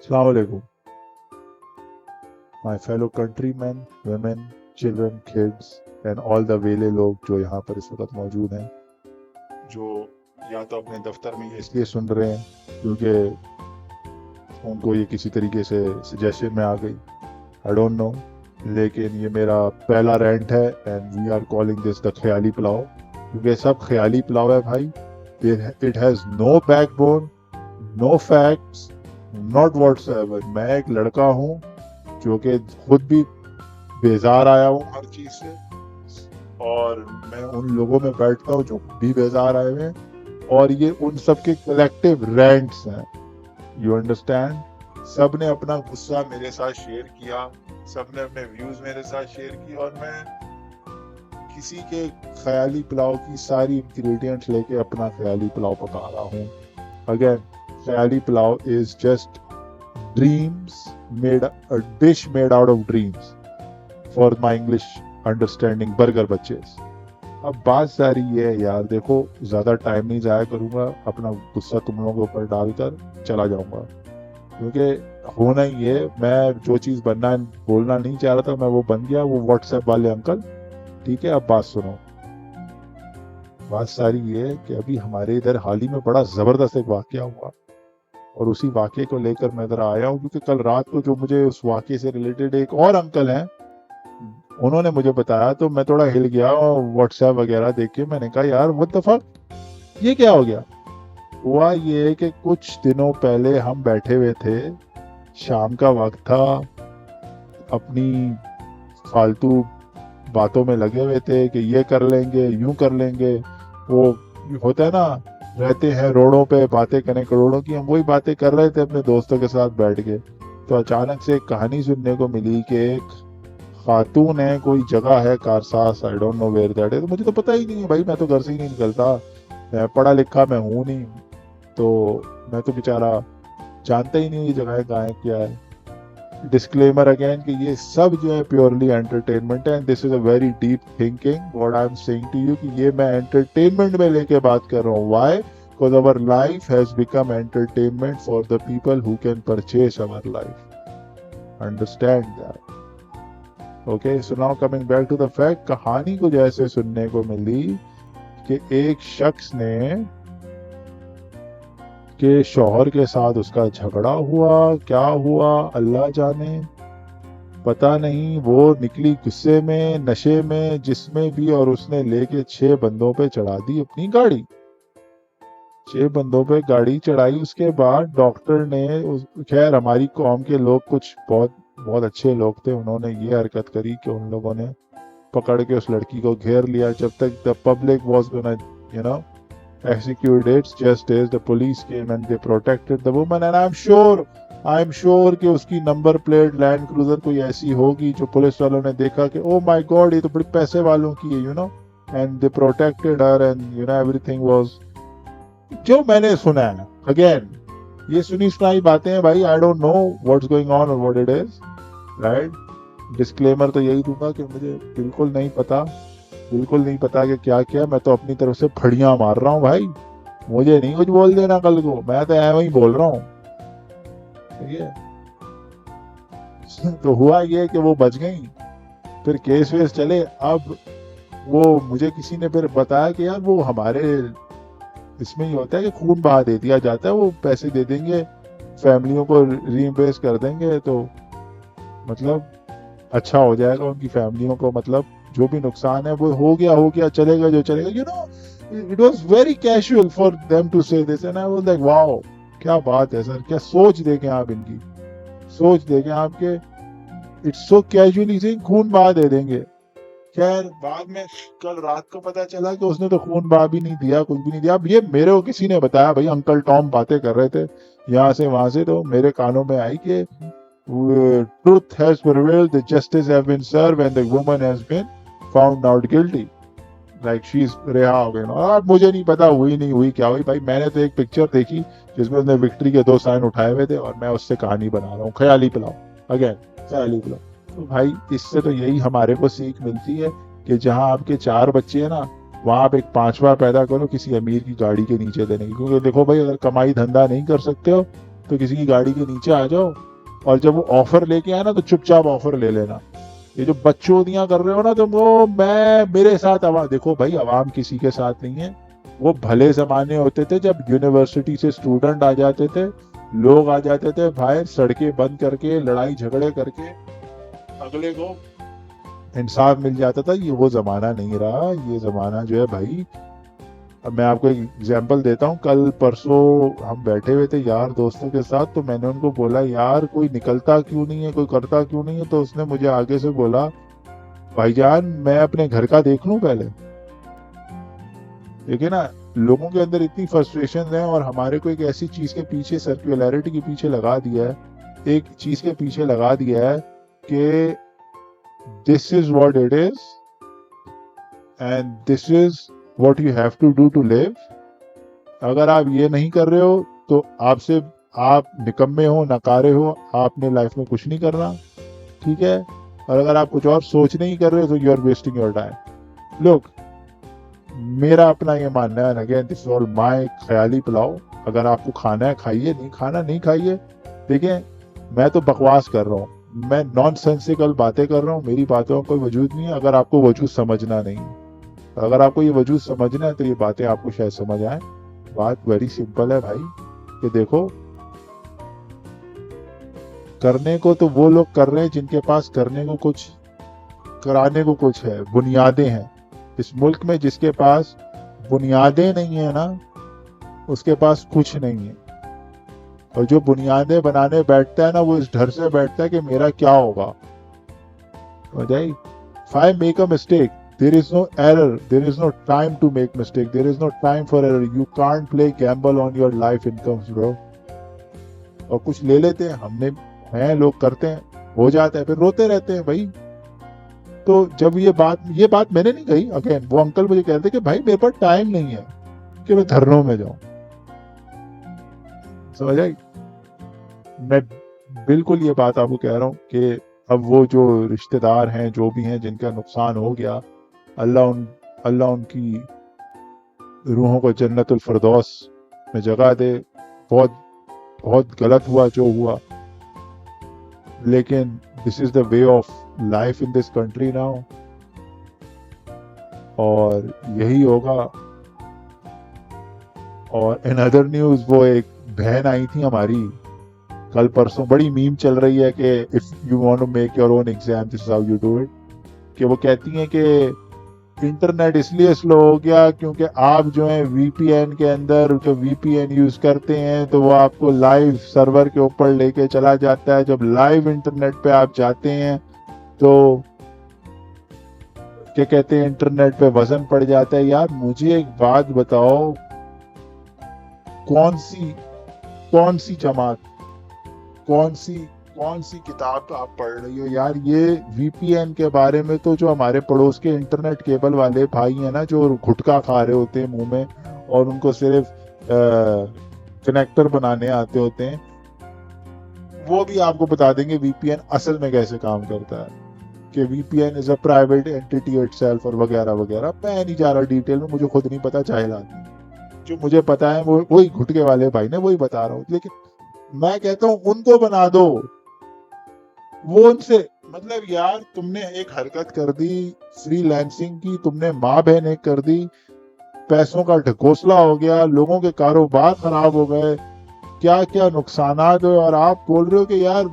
अस्सलाम वालेकुम my fellow countryman, women, children, kids and all the वेले लोग जो यहाँ पर इस वक्त मौजूद हैं, जो या तो अपने दफ्तर में ये इसलिए सुन रहे हैं क्योंकि उनको ये किसी तरीके से सजेशन में आ गई, आई डोंट नो। लेकिन ये मेरा पहला रेंट है and we are calling this the ख्याली पुलाव, क्योंकि सब ख्याली पुलाव है भाई। It has no backbone, no facts, not whatsoever. मैं एक लड़का हूँ जो कि खुद भी बेजार आया हूँ हर चीज से, और मैं उन लोगों में बैठता हूँ जो भी बेजार आए हुए हैं, और ये उन सब के कलेक्टिव रेंट्स हैं। You understand. सब ने अपना गुस्सा मेरे साथ शेयर किया, सब ने अपने व्यूज मेरे साथ शेयर किए, और मैं किसी के ख्याली पुलाव की सारी इंग्रेडिएंट्स लेके अपना ख्याली पुलाव पका रहा हूँ। Again, Khyali pulao is just dreams made a dish made out of dreams for my English understanding burger बच्चेस। अब बात सारी ये है यार, देखो ज्यादा टाइम नहीं जाया करूंगा, अपना गुस्सा तुम लोगों के ऊपर डालकर चला जाऊंगा, क्योंकि होना ही है। मैं जो चीज बनना बोलना नहीं चाह रहा था मैं वो बन गया, वो व्हाट्सएप वाले अंकल। ठीक है, अब बात सुनो। बात सारी ये है कि अभी हमारे इधर हाल ही में बड़ा जबरदस्त एक वाकया हुआ, और उसी वाक़े को लेकर मैं इधर आया हूँ, क्योंकि कल रात को जो मुझे उस वाक़े से रिलेटेड एक और अंकल हैं, उन्होंने मुझे बताया, तो मैं थोड़ा हिल गया और व्हाट्सएप वगैरह देख के मैंने कहा यार व्हाट द फक, ये क्या हो गया। हुआ ये कि कुछ दिनों पहले हम बैठे हुए थे, शाम का वक्त था, अपनी फालतू बातों में लगे हुए थे कि ये कर लेंगे, यूं कर लेंगे। वो होता है ना, रहते हैं रोडों पे, बातें करें करोड़ों की। हम वही बातें कर रहे थे अपने दोस्तों के साथ बैठ के, तो अचानक से एक कहानी सुनने को मिली कि एक खातून है, कोई जगह है कारसास, I don't know where that है, तो मुझे तो पता ही नहीं है भाई, मैं तो घर से ही नहीं निकलता, मैं पढ़ा लिखा मैं हूं नहीं, तो मैं तो बेचारा जानता ही नहीं ये जगह कहाँ है क्या है। डिस्क्लेमर अगेन कि ये सब जो है प्योरली एंटरटेनमेंट है, and this is a very deep thinking what I am saying to you, कि ये मैं एंटरटेनमेंट में लेके बात कर रहा हूँ। Why? Because our life has become entertainment for the people who can purchase our life. Understand that. Okay, so now coming back to the fact, कहानी को जैसे सुनने को मिली कि एक शख्स ने के शौहर के साथ उसका झगड़ा हुआ, क्या हुआ अल्लाह जाने, पता नहीं। वो निकली गुस्से में, नशे में, जिसमें भी, और उसने लेके 6 बंदों पे चढ़ा दी अपनी गाड़ी। 6 बंदों पे गाड़ी चढ़ाई। उसके बाद डॉक्टर ने खैर हमारी कौम के लोग कुछ बहुत बहुत अच्छे लोग थे, उन्होंने ये हरकत करी कि उन लोगों ने पकड़ के उस लड़की को घेर लिया, जब तक the public was gonna you know execute it, just as the police came and they protected the woman, and I'm sure कि उसकी नंबर प्लेट लैंड क्रूजर कोई ऐसी होगी जो पुलिस वालों ने देखा कि ओ माय गॉड, ये तो बड़े पैसे वालों की है, and they protected her, and everything was, जो मैंने सुना है। अगेन, ये सुनी सुनाई बातें हैं भाई, I don't know what's going on और what it is, right. Disclaimer तो यही दूंगा कि मुझे बिल्कुल नहीं पता, बिल्कुल नहीं पता कि क्या क्या, मैं तो अपनी तरफ से फड़ियां मार रहा हूँ भाई, मुझे नहीं कुछ बोल देना कल को, मैं तो ऐਵੇਂ ही बोल रहा हूँ। ठीक है। तो हुआ ये कि वो बच गई, फिर केस वेस चले। अब वो मुझे किसी ने फिर बताया कि यार वो हमारे इसमें ही होता है कि खून बहा दे दिया जाता है, वो पैसे दे देंगे, फैमिलियों को रीइंबर्स कर देंगे, तो मतलब अच्छा हो जाएगा उनकी फैमिलियों को, मतलब जो भी नुकसान है वो हो गया चलेगा जो चलेगा, it was very casual for them to say this, and I was like wow, क्या बात है सर, क्या सोच देखें आप इनकी, सोच देखें आपके, इट्स सो कैजुअली से खून बहा दे देंगे। खैर बाद में कल रात को पता चला कि उसने तो खून बहा भी नहीं दिया, कुछ भी नहीं दिया। अब ये मेरे को किसी ने बताया, भाई अंकल टॉम बातें कर रहे थे यहाँ से वहां से, तो मेरे कानों में आई कि truth has prevailed, the justice have been served, and the woman has been found out guilty, like she's रिहा हो गई। और मुझे नहीं पता हुई नहीं हुई क्या हुई भाई, मैंने तो एक पिक्चर देखी जिसमें उसने विक्ट्री के 2 साइन उठाए हुए थे, और मैं उससे कहानी बना रहा हूँ, ख्याली पुलाव। अगेन, ख्याली पुलाव। तो भाई इससे तो यही हमारे को सीख मिलती है कि जहाँ आपके 4 बच्चे हैं ना, वहां आप एक 5वां पैदा करो किसी अमीर की गाड़ी के नीचे देने की, क्योंकि देखो भाई अगर कमाई धंधा नहीं कर सकते हो तो किसी की गाड़ी के नीचे आ जाओ, और जब वो ऑफर लेके आए ना तो चुपचाप ऑफर ले लेना। ये जो बच्चोदियां कर रहे हो ना तुम, वो मैं मेरे साथ आवाम, देखो भाई आवाम किसी के साथ नहीं है। वो भले जमाने होते थे जब यूनिवर्सिटी से स्टूडेंट आ जाते थे, लोग आ जाते थे भाई, सड़कें बंद करके लड़ाई झगड़े करके, अगले को इंसाफ मिल जाता था। ये वो जमाना नहीं रहा, ये जमाना जो है भाई। अब मैं आपको एक एग्जांपल देता हूँ। कल परसों हम बैठे हुए थे यार दोस्तों के साथ, तो मैंने उनको बोला यार कोई निकलता क्यों नहीं है, कोई करता क्यों नहीं है। तो उसने मुझे आगे से बोला, भाईजान मैं अपने घर का देख लूं पहले। देखिए ना, लोगों के अंदर इतनी फ्रस्ट्रेशन है, और हमारे को एक ऐसी चीज के पीछे, सर्कुलरिटी के पीछे लगा दिया है, एक चीज के पीछे लगा दिया है कि this is what it is and this is what you have to do to live. अगर आप ये नहीं कर रहे हो तो आपसे, आप निकम्मे हो, नकारे हो, आपने लाइफ में कुछ नहीं करना, ठीक है। और अगर आप कुछ और सोच नहीं कर रहे हो तो you are wasting your time. लोग, मेरा अपना ये मानना है, अगेन दिस ऑल माय ख्याली पुलाव। अगर आपको खाना है खाइए, नहीं खाना नहीं खाइए। देखिए मैं तो बकवास कर रहा हूँ, मैं नॉनसेंसिकल बातें कर रहा हूँ, मेरी बातों का कोई वजूद नहीं है अगर आपको वजूद समझना नहीं है। अगर आपको ये वजूद समझना है तो ये बातें आपको शायद समझ आए। बात वेरी सिंपल है भाई, कि देखो करने को तो वो लोग कर रहे हैं जिनके पास करने को कुछ, कराने को कुछ है, बुनियादें हैं। इस मुल्क में जिसके पास बुनियादें नहीं है ना, उसके पास कुछ नहीं है। और जो बुनियादें बनाने बैठता है ना, वो इस डर से बैठता है कि मेरा क्या होगा। If I make a mistake, there is no error, there is no time to make mistake, there is no time for error. You can't play gamble on your life incomes, bro. और कुछ ले लेते हैं, हमने हैं लोग करते हैं, हो जाता है, फिर रोते रहते हैं भाई। तो जब ये बात मैंने नहीं कही, अगेन वो अंकल मुझे कहते कि भाई मेरे पास टाइम नहीं है कि मैं धरनों में जाऊं। समझ आई? मैं बिल्कुल ये बात आपको कह रहा हूं कि अब वो जो रिश्तेदार हैं, जो भी हैं, जिनका नुकसान हो गया, अल्लाह उनकी रूहों को जन्नतुल फिरदौस में जगह दे। बहुत बहुत गलत हुआ जो हुआ, लेकिन this is the way of life in this country now, और यही होगा। और इन अदर न्यूज, वो एक बहन आई थी हमारी कल परसों, बड़ी मीम चल रही है कि if you want to make your own exam this is how you do it. कि वो कहती हैं कि इंटरनेट इसलिए स्लो हो गया क्योंकि आप जो है वीपीएन के अंदर, जो वीपीएन यूज करते हैं, तो वो आपको लाइव सर्वर के ऊपर लेके चला जाता है। जब लाइव इंटरनेट पे आप जाते हैं तो क्या कहते हैं, इंटरनेट पे वजन पड़ जाता है। यार मुझे एक बात बताओ, कौन सी जमात, कौन सी किताब आप पढ़ रही हो यार? ये वीपीएन के बारे में तो जो हमारे पड़ोस के इंटरनेट केबल वाले भाई हैं ना, जो गुटखा खा रहे होते हैं मुंह में, और उनको सिर्फ कनेक्टर बनाने आते होते हैं, वो भी आपको बता देंगे वीपीएन असल में कैसे काम करता है। कि VPN is a private entity itself, और वगैरह वगैरह। मैं नहीं जा रहा डिटेल में, मुझे खुद नहीं पता, जाहिल आदमी। जो मुझे पता है वो वही गुटके वाले भाई ने वही बता रहा हूँ। लेकिन मैं कहता हूँ उनको बना दो, वो उनसे मतलब, यार तुमने एक हरकत कर दी फ्रीलांसिंग की, तुमने माँ बहन एक कर दी, पैसों का ढकोसला हो गया, लोगों के कारोबार खराब हो गए, क्या क्या नुकसानात हुए, और आप बोल रहे हो कि यार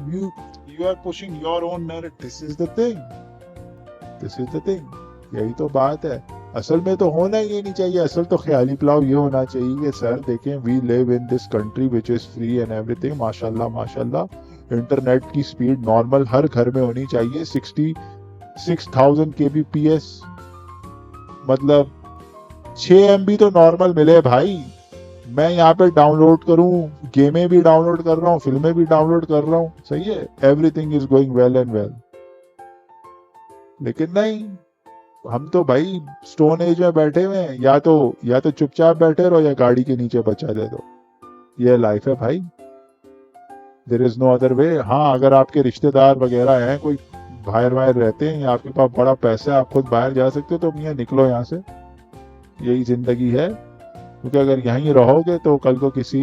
you are pushing your own narrative. This is the thing, यही तो बात है। असल में तो होना ही नहीं चाहिए। असल तो ख्याली पुलाव ये होना चाहिए कि सर देखें, we live in this country which is free and everything, माशाल्लाह माशाल्लाह। इंटरनेट की स्पीड नॉर्मल हर घर में होनी चाहिए, 66,000 kbps, मतलब 6 MB तो नॉर्मल मिले भाई। मैं यहाँ पे डाउनलोड करूँ, गेमें भी डाउनलोड कर रहा हूँ, फिल्में भी डाउनलोड कर रहा हूँ, सही है, everything is going well and well. लेकिन नहीं, हम तो भाई स्टोन एज में बैठे हुए हैं, या तो चुपचाप बैठे रहो या गाड़ी के नीचे बचा दे दो। ये लाइफ है भाई, there is no other way. हाँ, अगर आपके रिश्तेदार वगैरह हैं, कोई बाहर रहते हैं, या आपके पास बड़ा पैसा है, आप खुद बाहर जा सकते हो, तो मियाँ निकलो यहाँ से, यही जिंदगी है। क्योंकि अगर यहीं रहोगे तो कल को किसी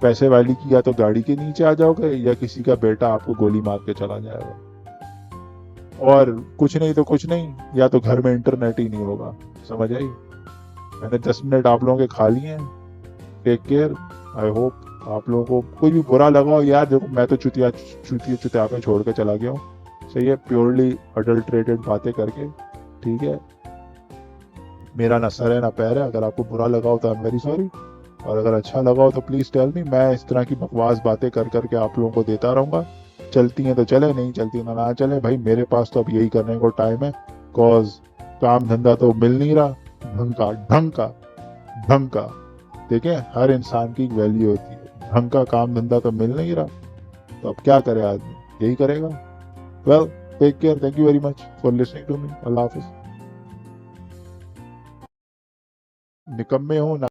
पैसे वाली की या तो गाड़ी के नीचे आ जाओगे या किसी का बेटा आपको गोली मार के चला जाएगा। और कुछ नहीं तो कुछ नहीं, या तो घर में इंटरनेट ही नहीं होगा। समझ आई? मैंने 10 मिनट आप लोगों के खा लिए हैं। Take care. आई होप आप लोगों को कुछ भी बुरा लगा हो यार, देखो मैं तो चुतिया पे छोड़ के चला गया हूँ। सही है, प्योरली अडल्ट्रेटेड बातें करके। ठीक है, मेरा ना सर है ना पैर है। अगर आपको बुरा लगा हो तो आई एम वेरी सॉरी, और अगर अच्छा लगा हो तो प्लीज टेल मी। मैं इस तरह की बकवास बातें कर करके आप लोगों को देता रहूंगा। चलती हैं तो चले, नहीं चलती ना ना चले भाई, मेरे पास तो अब यही करने को टाइम है। कॉज काम धंधा तो मिल नहीं रहा, ढंग का। देखें, हर इंसान की एक वैल्यू होती है, ढंग का काम धंधा तो मिल नहीं रहा, तो अब क्या करे आदमी, यही करेगा। Well, take care, thank you very much for listening to me. अल्लाह हाफिज। निकम्मे हो ना।